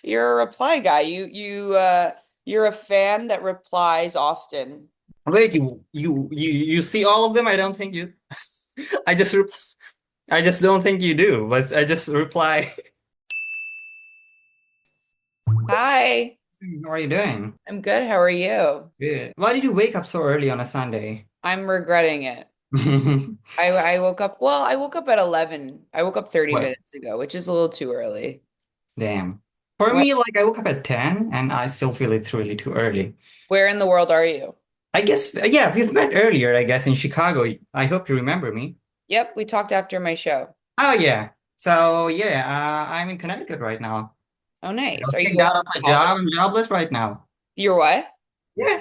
You're a reply guy. You're a fan that replies often. Wait, you see all of them? I don't think you. I just re I just don't think you do. But I just reply. Hi, How are you doing? I'm good. How are you? Good. Why did you wake up so early on a Sunday? I'm regretting it. I woke up, well, I woke up at 11. I woke up 30 What? minutes ago, which is a little too early. Damn. For What, me, like I woke up at 10 and I still feel it's really too early. where in the world are you? I guess, yeah, we've met earlier, I guess, in Chicago. I hope you remember me. Yep, we talked after my show. Oh, yeah. So, yeah, I'm in Connecticut right now. Oh, I nice. was Are you kicked going out of to my college? job. I'm jobless right now. You're what? Yeah.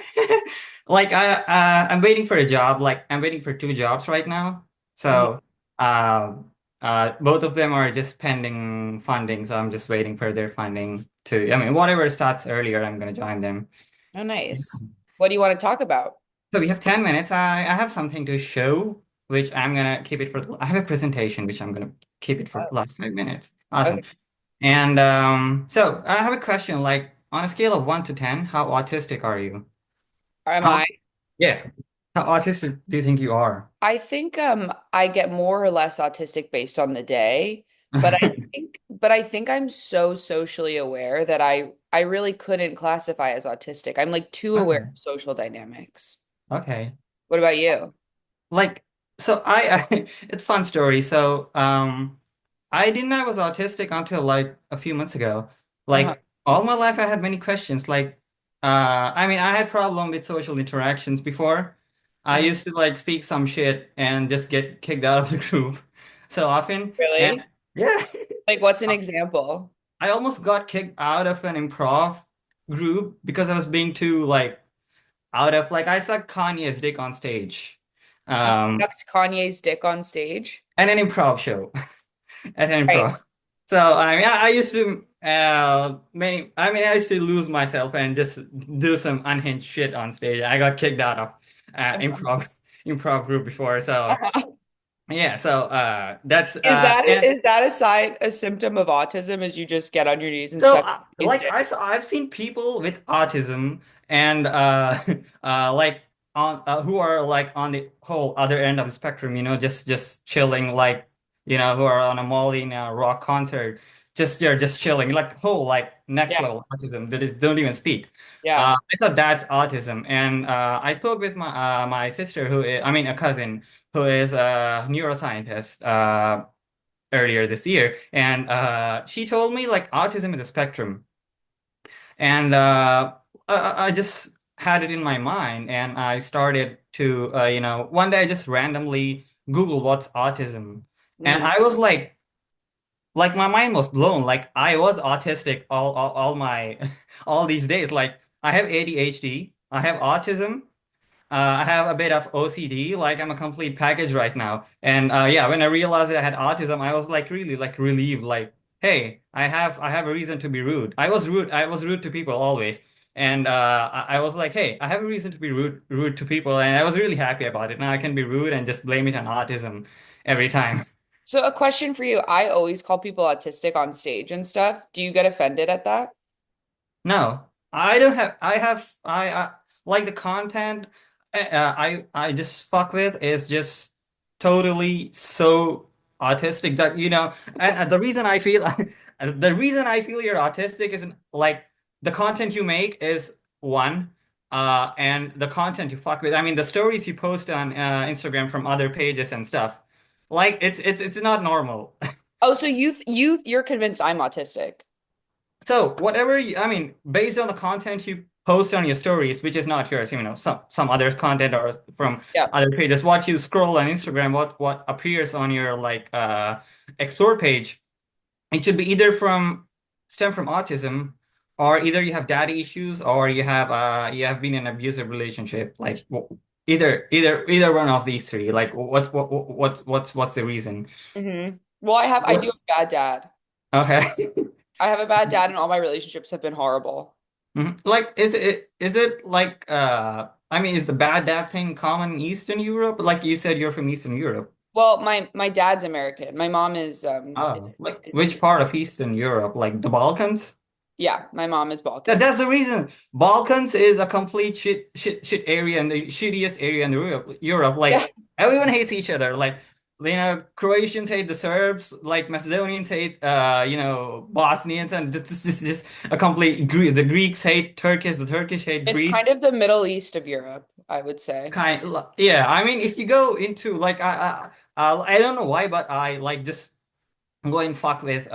Like I'm waiting for a job. Like I'm waiting for two jobs right now. Mhm. So uh both of them are just pending funding. So I'm just waiting for their funding to I mean whatever starts earlier, I'm gonna join them. Oh, nice. What do you want to talk about? So we have 10 minutes. I have something to show, which I'm gonna keep it for I have a presentation which I'm gonna keep it for the Oh, last 5 minutes. Awesome. okay. And so I have a question, like on a scale of 1 to 10, how autistic are you? Am How I? Yeah. How autistic do you think you are? I think I get more or less autistic based on the day, but I think I'm so socially aware that I really couldn't classify as autistic. I'm like too aware Okay. of social dynamics. Okay. What about you? Like, so it's fun story. So, I didn't know I was autistic until like a few months ago. Uh-huh. Like all my life, I had many questions. Like, I mean, I had problem with social interactions before. I Mhm. used to like speak some shit and just get kicked out of the group so often. And Really? yeah, Like what's an example? I almost got kicked out of an improv group because I was being too like out of like I sucked Kanye's dick on stage. You Um, sucked Kanye's dick on stage? at an improv show. At an Right. improv. So I mean I used to I used to lose myself and just do some unhinged shit on stage. I got kicked out of improv group before. So Uh-huh. yeah, so that's Is that and is that a symptom of autism is you just get on your knees and so, suck his like dick? I've seen people with autism and like on who are like on the whole other end of the spectrum, just chilling, like who are on a Molly in a rock concert, just they're just chilling, like whole like next Yeah. level autism that is don't even speak. Yeah. I thought that's autism, and I spoke with my sister I mean a cousin who is a neuroscientist. Earlier this year, and she told me like autism is a spectrum, and I just had it in my mind, and I started to one day I just randomly Google what's autism, and Mhm. I was like my mind was blown. Like I was autistic all my all these days. Like I have ADHD, I have autism. I have a bit of OCD, like I'm a complete package right now. And yeah, when I realized that I had autism, I was like really like relieved, like, hey, I have a reason to be rude. I was rude to people always. And I was like, hey, I have a reason to be rude to people, and I was really happy about it. Now I can be rude and just blame it on autism every time. So a question for you. I always call people autistic on stage and stuff. Do you get offended at that? No, I don't have. I like the content. I just fuck with is just totally so autistic that and the reason I feel the reason I feel you're autistic is like the content you make is one, and the content you fuck with. I mean, the stories you post on Instagram from other pages and stuff. Like it's not normal. Oh, so you're convinced I'm autistic. So whatever I mean, based on the content you post on your stories, which is not yours, some others' content or from Yeah. other pages, what you scroll on Instagram, what appears on your like explore page, it should be either from stem from autism, or either you have daddy issues, or you have been in an abusive relationship. Like either one of these three. Like what's the reason? Well, I do What? have a bad dad. Okay. I have a bad dad and all my relationships have been horrible. Mhm. Like, is it like I mean, is the bad dad thing common in Eastern Europe? Like you said, you're from Eastern Europe. Well, my dad's American. My mom is Oh, like which is part of Eastern Europe? Like the Balkans? Yeah, my mom is Balkan. That's the reason. Balkans is a complete shit area and the shittiest area in Europe. Europe, Yeah, like everyone hates each other. Like Croatians hate the Serbs, like Macedonians hate Bosnians, and this is just a complete the Greeks hate Turkish, the Turkish hate it's Greece. kind of the Middle East of Europe, I would say. Yeah. I mean, if you go into like I don't know why, but I like just go and fuck with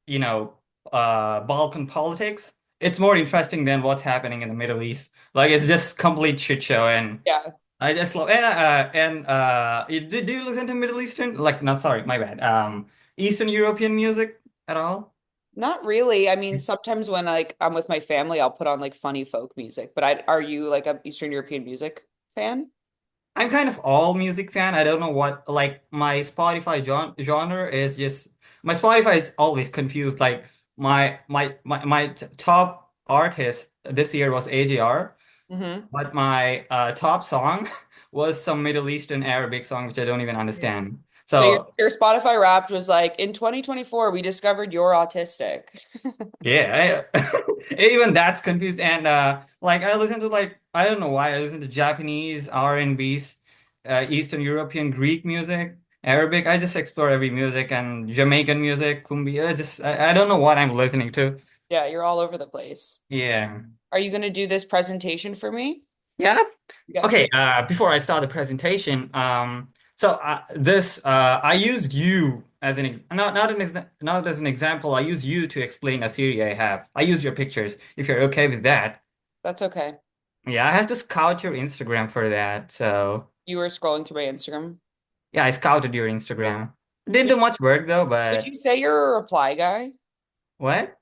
you know Balkan politics. It's more interesting than what's happening in the Middle East. Like it's just complete shit show, and Yeah, I just love do you listen to Middle Eastern, like, no, sorry, my bad, Eastern European music at all? not really. I mean, sometimes when like I'm with my family, I'll put on like funny folk music. But are you like a Eastern European music fan? I'm kind of all music fan. I don't know what, like, my Spotify genre is just, my Spotify is always confused. Like my top artist this year was AJR, Hmm. but my top song was some Middle Eastern Arabic song which I don't even understand. So So your Spotify Wrapped was like, in 2024, we discovered you're autistic. yeah, even that's confused. And like I listen to, like, I don't know why I listen to Japanese R&Bs, Eastern European Greek music, Arabic. I just explore every music, and Jamaican music, cumbia. I don't know what I'm listening to. Yeah, you're all over the place. Yeah. Are you going to do this presentation for me? Yeah. Yes. Okay, before I start the presentation, I used you as an ex not as an example. I used you to explain a theory I have. I use your pictures. If you're okay with that. That's okay. Yeah, I have to scout your Instagram for that. So You were scrolling through my Instagram. yeah, I scouted your Instagram. Didn't Would, do much work though, would but you say you're a reply guy? what?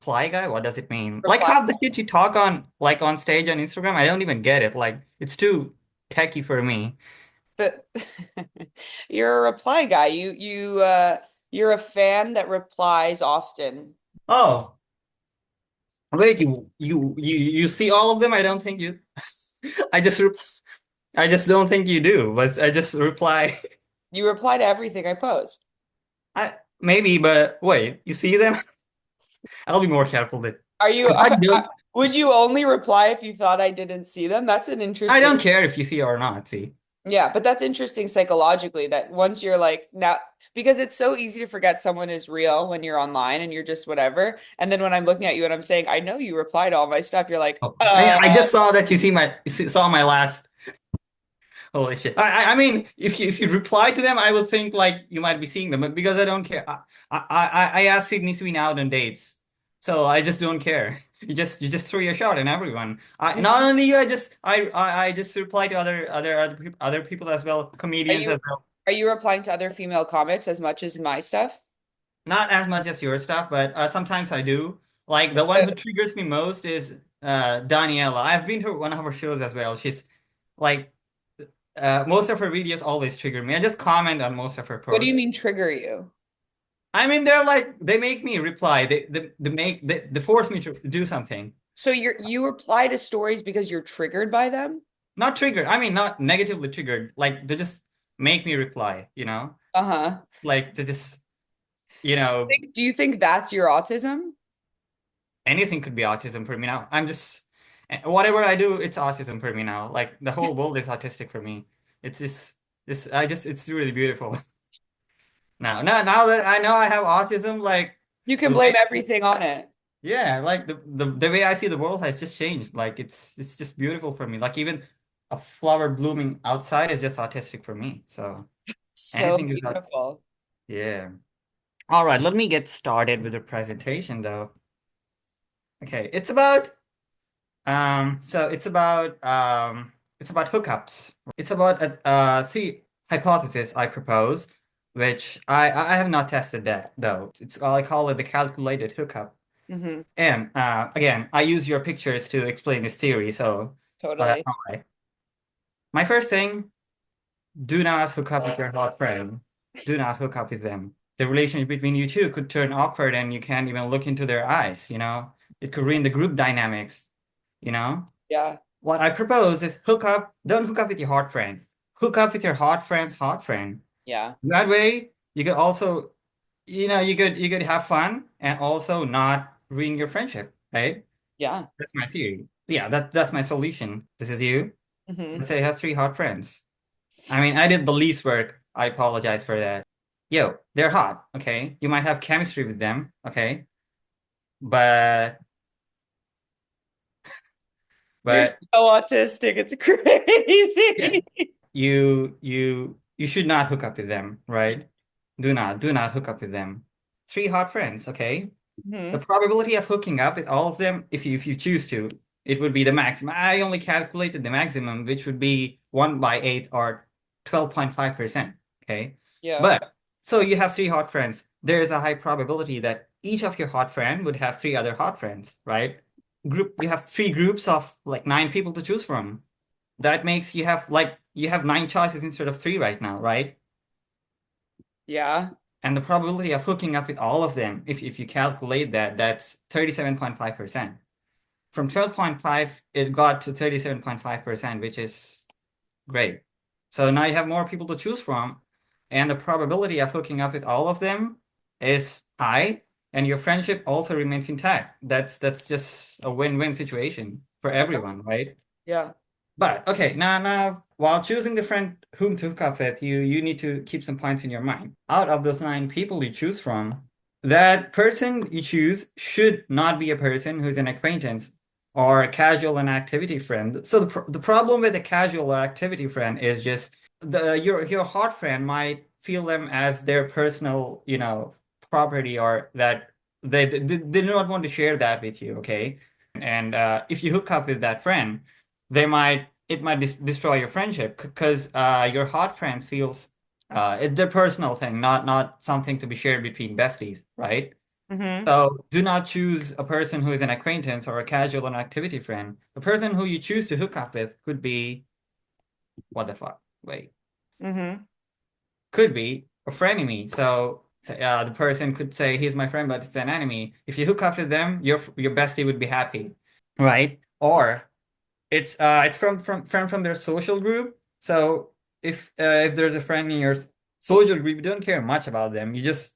Fly guy? What does it mean? Like Reply. half the shit you talk on, like, on stage on Instagram, I don't even get it. Like it's too techy for me. But you're a reply guy. You're a fan that replies often. Oh, wait, you see all of them? I don't think you. I just re I just don't think you do. But I just reply. You reply to everything I post. I maybe, but wait, you see them? I'll be more careful that Are you, if I don't. would you only reply if you thought I didn't see them? That's an I interesting, don't care if you see or not. See. yeah, but that's interesting psychologically that once you're like now, because it's so easy to forget someone is real when you're online and you're just whatever. And then when I'm looking at you and I'm saying, I know you reply to all my stuff, you're like, Oh, I just saw that saw my last. Holy shit! I mean, if you reply to them, I will think like you might be seeing them, but because I don't care, I asked Sydney Sweeney out on dates, so I just don't care. You just throw your shot in everyone. Not only you, I just reply to other people as well, Are comedians you as well. are you replying to other female comics as much as my stuff? Not as much as your stuff, but sometimes I do. Like the one Uh, who triggers me most is Daniela. I've been to one of her shows as well. She's like. Most of her videos always trigger me. I just comment on most of her what do you posts. mean trigger you? I mean, they're like they make me reply. They force me to do something. So you reply to stories because you're triggered by them? Not triggered. I mean, not negatively triggered. Like they just make me reply. Uh-huh. Like they just you know Do you think that's your autism? anything could be autism for me now. I'm just whatever I do, it's autism for me now. Like the whole world is autistic for me. It's just this. I just it's really beautiful. Now that I know I have autism, like. You can The blame way everything on it. Yeah, like the way I see the world has just changed. Like it's just beautiful for me. Like even a flower blooming outside is just autistic for me. So So anything is not, beautiful. yeah. All right, let me get started with the presentation though. Okay, it's about hookups. It's about three hypothesis I propose, which I have not tested that though. I call it the calculated hookup. Hmm. And again, I use your pictures to explain this theory, so that's Totally. not right. My first thing, do not hook up with your hot friend. Do not hook up with them. The relationship between you two could turn awkward and you can't even look into their eyes. It could ruin the group dynamics, you know? Yeah. What I propose is don't hook up with your hot friend. Hook up with your hot friend's hot friend. Yeah. That way, you can also you could have fun and also not ruin your friendship, right? Yeah. That's my theory. Yeah, that's my solution. This is you. Hmm. Let's say I have three hot friends. I mean, I did the least work. I apologize for that. Yo, they're hot, okay? You might have chemistry with them, okay? But You're but so autistic. It's yeah, crazy. you should not hook up with them, right? Do not hook up with them. Three hot friends, okay? The Hmm. probability of hooking up with all of them, if you choose to, it would be the maximum. I only calculated the maximum, which would be 1 by 8 or 12.5%. Okay. Yeah. But so you have three hot friends. There is a high probability that each of your hot friend would have three other hot friends, right? You have three groups of like nine people to choose from. That makes you have nine choices instead of three right now, right? Yeah. And the probability of hooking up with all of them, if you calculate that, that's 37.5%. From 12.5, it got to 37.5%, which is great. So now you have more people to choose from, and the probability of hooking up with all of them is high, and your friendship also remains intact. That's just a win-win situation for everyone, right? Yeah. But okay, now while choosing the friend whom to hook up with, you need to keep some points in your mind. Out of those nine people you choose from, that person you choose should not be a person who's an acquaintance or a casual and activity friend. So the problem with a casual or activity friend is just your hot friend might feel them as their personal, property, or that they do not want to share that with you, okay? And if you hook up with that friend, it might destroy your friendship because your hot friends feels it's their personal thing, not something to be shared between besties, right? Hmm. So do not choose a person who is an acquaintance or a casual and activity friend. The person who you choose to hook up with could be what the fuck? Wait, Hmm. could be a frenemy. So the person could say he's my friend, but it's an enemy. If you hook up with them, your bestie would be happy, right? Or it's from their social group. So if there's a friend in your social group, you don't care much about them. You just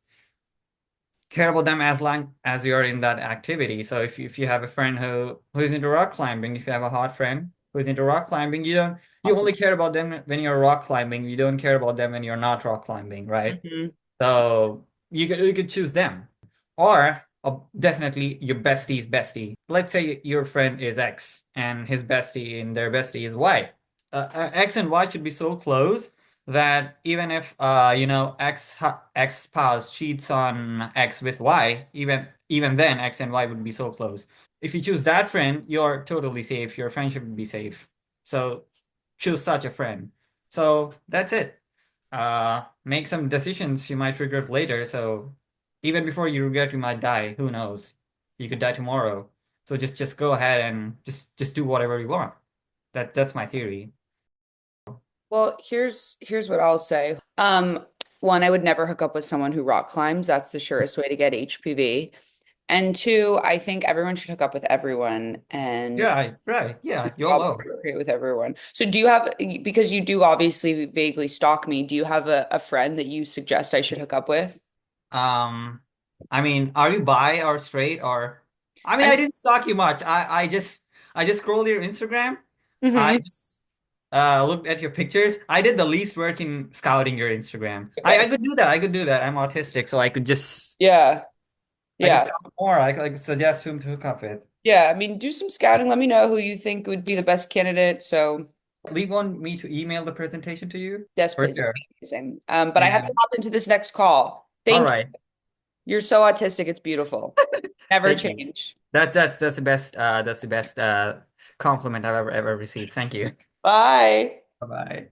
care about them as long as you're in that activity. So if you have a friend who's into rock climbing, if you have a hot friend who's into rock climbing, you Awesome. only care about them when you're rock climbing. You don't care about them when you're not rock climbing, right? Hmm. So you could choose them, or definitely your bestie's bestie. Let's say your friend is X and his bestie and their bestie is Y. X and Y should be so close that even if X spouse cheats on X with Y, even then X and Y would be so close. If you choose that friend, you're totally safe. Your friendship would be safe. So choose such a friend. So that's it. Make some decisions you might regret later. So even before you regret, you might die. Who knows? You could die tomorrow. So just go ahead and just do whatever you want. That's my theory. Well, here's what I'll say. One, I would never hook up with someone who rock climbs. That's the surest way to get HPV. And two, I think everyone should hook up with everyone and Yeah, right. Yeah, job YOLO. appropriate with everyone. So do you have, because you do obviously vaguely stalk me, do you have a friend that you suggest I should hook up with? Um, I mean, are you bi or straight or? I mean, I'm I didn't stalk you much. I just scrolled your Instagram. I Mhm. just looked at your pictures. I did the least work in scouting your Instagram. I Okay. could do that. I could do that. I'm autistic, so Yeah. I could Yeah. scout more. I could suggest whom to hook up with. Yeah. I mean, do some scouting. Let me know who you think would be the best candidate. So, Leave want me to email the presentation to you? yes, For please. That'd sure. be amazing. But I have to And hop into this next call. all Thank you. right. You're so autistic. It's beautiful. Never Thank you. change. That's the best compliment I've ever received. Thank you. Bye. Bye bye.